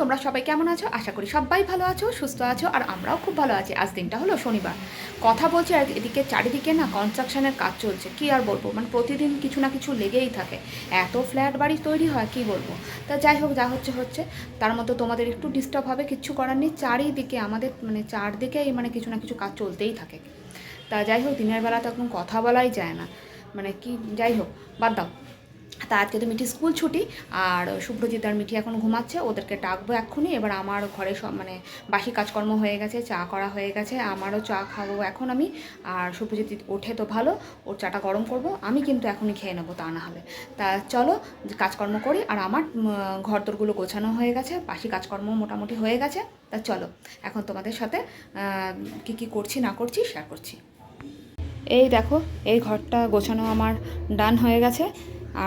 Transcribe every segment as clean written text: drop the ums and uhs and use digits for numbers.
তোমরা সবাই কেমন আছো? আশা করি সবাই ভালো আছো, সুস্থ আছো, আর আমরাও খুব ভালো আছি। আজ দিনটা হলো শনিবার। কথা বলছি আর এদিকে চারিদিকে না কনস্ট্রাকশনের কাজ চলছে। কি আর বলবো, মানে প্রতিদিন কিছু না কিছু লেগেই থাকে। এত ফ্ল্যাট বাড়ি তৈরি হয়, কি বলবো। তা যাই হোক, যা হচ্ছে হচ্ছে। তার মধ্যে তোমাদের একটু ডিস্টার্ব হবে, কিচ্ছু করার নেই। চারিদিকে আমাদের মানে চারদিকেই মানে কিছু না কিছু কাজ চলতেই থাকে। তা যাই হোক, দিনের বেলা তো এখন কথা বলাই যায় না, মানে কি, যাই হোক, বাদ দাও। তা আজকে তো মিঠি স্কুল ছুটি, আর শুভ্রজিৎ আর মিঠি এখন ঘুমাচ্ছে, ওদেরকে ডাকবো এক্ষুনি। এবার আমার ঘরে সব মানে বাসি কাজকর্ম হয়ে গেছে, চা করা হয়ে গেছে, আমারও চা খাবো এখন আমি। আর শুভ্রজিৎ ওঠে তো ভালো, ওর চাটা গরম করব, আমি কিন্তু এখনই খেয়ে নেবো, তা না হলে। তা চলো কাজকর্ম করি। আর আমার ঘরদোরগুলো গোছানো হয়ে গেছে, বাসি কাজকর্ম মোটামুটি হয়ে গেছে। তা চলো এখন তোমাদের সাথে কী কী করছি না করছি শেয়ার করছি। এই দেখো, এই ঘরটা গোছানো আমার ডান হয়ে গেছে।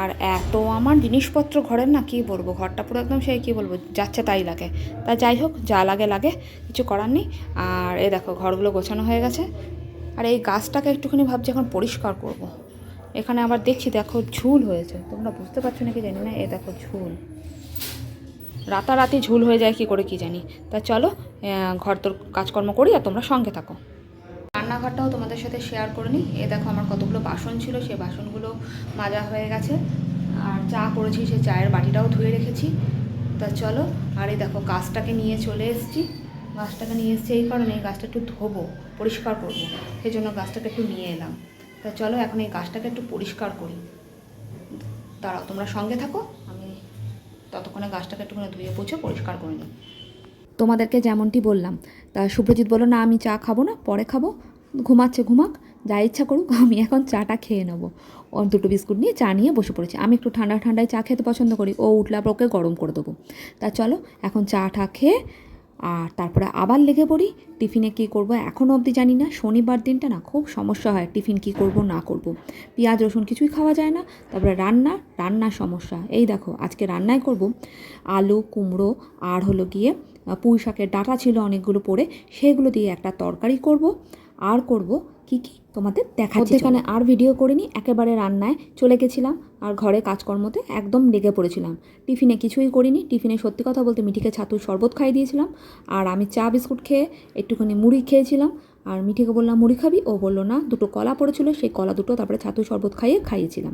আর এত আমার জিনিসপত্র ঘরের, না কি বলবো, ঘরটা পুরো একদম সেই কী বলবো, যাচ্ছে তাই লাগে। তা যাই হোক, যা লাগে লাগে, কিছু করার নেই। আর এই দেখো, ঘরগুলো গোছানো হয়ে গেছে। আর এই গাছটাকে একটুখানি ভাবছি এখন পরিষ্কার করব। এখানে আবার দেখছি, দেখো ঝুল হয়েছে, তোমরা বুঝতে পারছো নাকি জানি না, এই দেখো ঝুল, রাতারাতি ঝুল হয়ে যায় কী করে কি জানি। তা চলো ঘর তোর কাজকর্ম করি, আর তোমরা সঙ্গে থাকো। রান্নাঘরটাও তোমাদের সাথে শেয়ার করে নিই। এ দেখো, আমার কতগুলো বাসন ছিল, সেই বাসনগুলো মাজা হয়ে গেছে। আর চা করেছি, সেই চায়ের বাটিটাও ধুয়ে রেখেছি। তা চলো, আর এই দেখো গাছটাকে নিয়ে চলে এসেছি। গাছটাকে নিয়ে এসেছি এই কারণে, এই গাছটা একটু ধোবো, পরিষ্কার করবো, সেই জন্য গাছটাকে একটু নিয়ে এলাম। তা চলো এখন এই গাছটাকে একটু পরিষ্কার করি। দাঁড়াও, তোমরা সঙ্গে থাকো, আমি ততক্ষণে গাছটাকে একটুখানি ধুয়ে পুছে পরিষ্কার করে নিই। তোমাদেরকে যেমনটি বললাম, তা শুভ্রজিৎ বললো না, আমি চা খাবো না, পরে খাবো, ঘুমাচ্ছে ঘুমাক, যা ইচ্ছা করুক, আমি এখন চাটা খেয়ে নেবো। ও দুটো বিস্কুট নিয়ে চা নিয়ে বসে পড়েছে। আমি একটু ঠান্ডা ঠান্ডায় চা খেতে পছন্দ করি, ও উঠলে আবার ওকে গরম করে দেবো। তা চলো এখন চাটা খেয়ে আর তারপরে আবার লেগে পড়ি। টিফিনে কী করব এখনও অবধি জানি না। শনিবার দিনটা না খুব সমস্যা হয়, টিফিন কী করব না করব। পেঁয়াজ রসুন কিছুই খাওয়া যায় না। তারপরে রান্নার সমস্যা। এই দেখো, আজকে রান্নায় করব আলু কুমড়ো, আর হলো গিয়ে পুঁই শাকের ডাঁটা ছিল অনেকগুলো পড়ে, সেগুলো দিয়ে একটা তরকারি করব। আর করব কি কি তোমাদের দেখাচ্ছি। এখানে আর ভিডিও করিনি, একেবারে রান্নায় চলে গেছিলাম। আর ঘরে কাজকর্মতে একদম লেগে পড়েছিলাম। টিফিনে কিছুই করিনি। টিফিনে সত্যি কথা বলতে মিঠিকে ছাতুর শরবত খাইয়ে দিয়েছিলাম, আর আমি চা বিস্কুট খেয়ে একটুখানি মুড়ি খেয়েছিলাম। আর মিঠিকে বললাম মুড়ি খাবি, ও বললো না। দুটো কলা পড়েছিল, সেই কলা দুটো তারপরে ছাতুর শরবত খাইয়েছিলাম।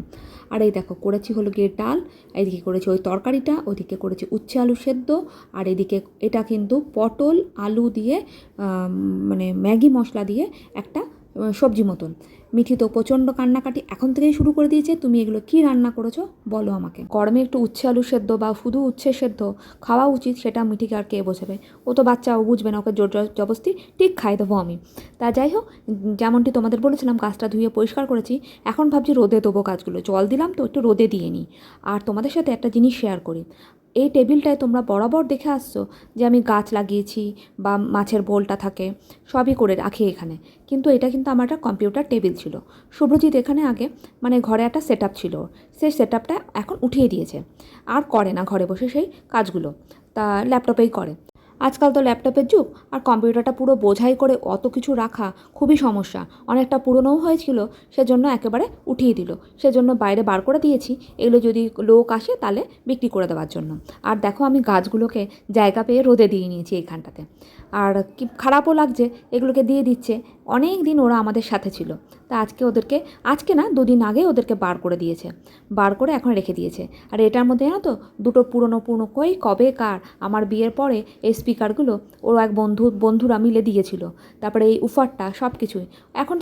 আর এই দেখো করেছি হলো গিয়ে ডাল, এইদিকে করেছি ওই তরকারিটা, ওইদিকে করেছি উচ্ছে আলু সেদ্ধ, আর এদিকে এটা কিন্তু পটল আলু দিয়ে মানে ম্যাগি মশলা দিয়ে একটা সবজি মতন। মিঠি তো প্রচণ্ড কান্নাকাটি এখন থেকেই শুরু করে দিয়েছে, তুমি এগুলো কি রান্না করেছো বলো আমাকে। গরমে একটু উচ্ছে আলু সেদ্ধ বা শুধু উচ্ছে সেদ্ধ খাওয়া উচিত, সেটা মিঠিকে আর কে বোঝাবে। ও তো বাচ্চা, ও বুঝবে না, ওকে জোর জবরদস্তি ঠিক খাই দেবো আমি। তা যাই হোক, যেমনটি তোমাদের বলেছিলাম গাছটা ধুয়ে পরিষ্কার করেছি। এখন ভাবছি রোদে দেবো গাছগুলো, জল দিলাম তো, একটু রোদে দিয়ে নিই। আর তোমাদের সাথে একটা জিনিস শেয়ার করি। এই টেবিলটায় তোমরা বরাবর দেখে আসছো যে আমি গাছ লাগিয়েছি বা মাছের বোলটা থাকে, সবই করে রাখি এখানে। কিন্তু এটা কিন্তু আমার একটা কম্পিউটার টেবিল ছিল। শুভ্রজিৎ এখানে আগে মানে ঘরে একটা সেট আপ ছিল, সেই সেট আপটা এখন উঠিয়ে দিয়েছে। আর করে না ঘরে বসে সেই কাজগুলো, তা ল্যাপটপেই করে। আজকাল তো ল্যাপটপের যুগ, আর কম্পিউটারটা পুরো বোঝাই করে অত কিছু রাখা খুবই সমস্যা। অনেকটা পুরনোও হয়েছিল, সেজন্য একেবারে উঠিয়ে দিল। সেজন্য বাইরে বার করে দিয়েছি, এগুলো যদি লোক আসে তাহলে বিক্রি করে দেওয়ার জন্য। আর দেখো, আমি গাছগুলোকে জায়গা পেয়ে রোদে দিয়ে নিয়েছি এইখানটাতে। আর কি খারাপও লাগছে, এগুলোকে দিয়ে দিচ্ছে। অনেক দিন ওরা আমাদের সাথে ছিল, তা আজকে না, দুদিন আগে ওদেরকে বার করে দিয়েছে, বার করে এখন রেখে দিয়েছে। আর এটার মধ্যে জানো তো, দুটো পুরনো কবেকার আমার বিয়ের পরে এই স্পিকারগুলো ওর এক বন্ধুরা মিলে দিয়েছিল। তারপরে এই উফারটা, সব কিছুই এখন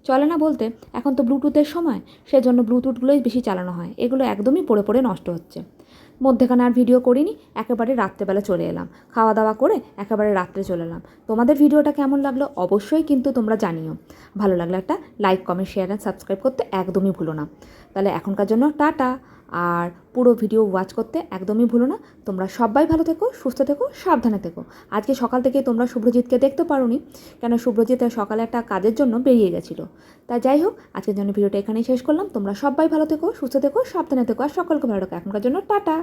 চলে না বলতে, এখন তো ব্লুটুথের সময়, সেজন্য ব্লুটুথগুলোই বেশি চালানো হয়। এগুলো একদমই পড়ে পড়ে নষ্ট হচ্ছে। মধ্যেখানে আর ভিডিও করিনি, একেবারে রাত্রেবেলা চলে এলাম, খাওয়া দাওয়া করে একেবারে রাত্রে চলে এলাম। তোমাদের ভিডিওটা কেমন লাগলো অবশ্যই কিন্তু তোমরা জানিও। ভালো লাগলে একটা like comment share and subscribe করতে একদমই ভুলো না। তাহলে এখনকার জন্য টাটা। আর পুরো ভিডিও ওয়াচ করতে একদমই ভুলো না। তোমরা সবাই ভালো থেকো, সুস্থ থেকো, সাবধানে থেকো। আজকে সকাল থেকে তোমরা শুভ্রজিৎকে দেখতে পারোনি, কেন শুভ্রজিৎ সকালে একটা কাজের জন্য বেরিয়ে গেছিলো। তা যাই হোক, আজকের জন্য ভিডিওটা এখানেই শেষ করলাম। তোমরা সবাই ভালো থেকো, সুস্থ থেকো, সাবধানে থেকো, আর সকলকে ভালো রাখো। এখনকার জন্য টাটা।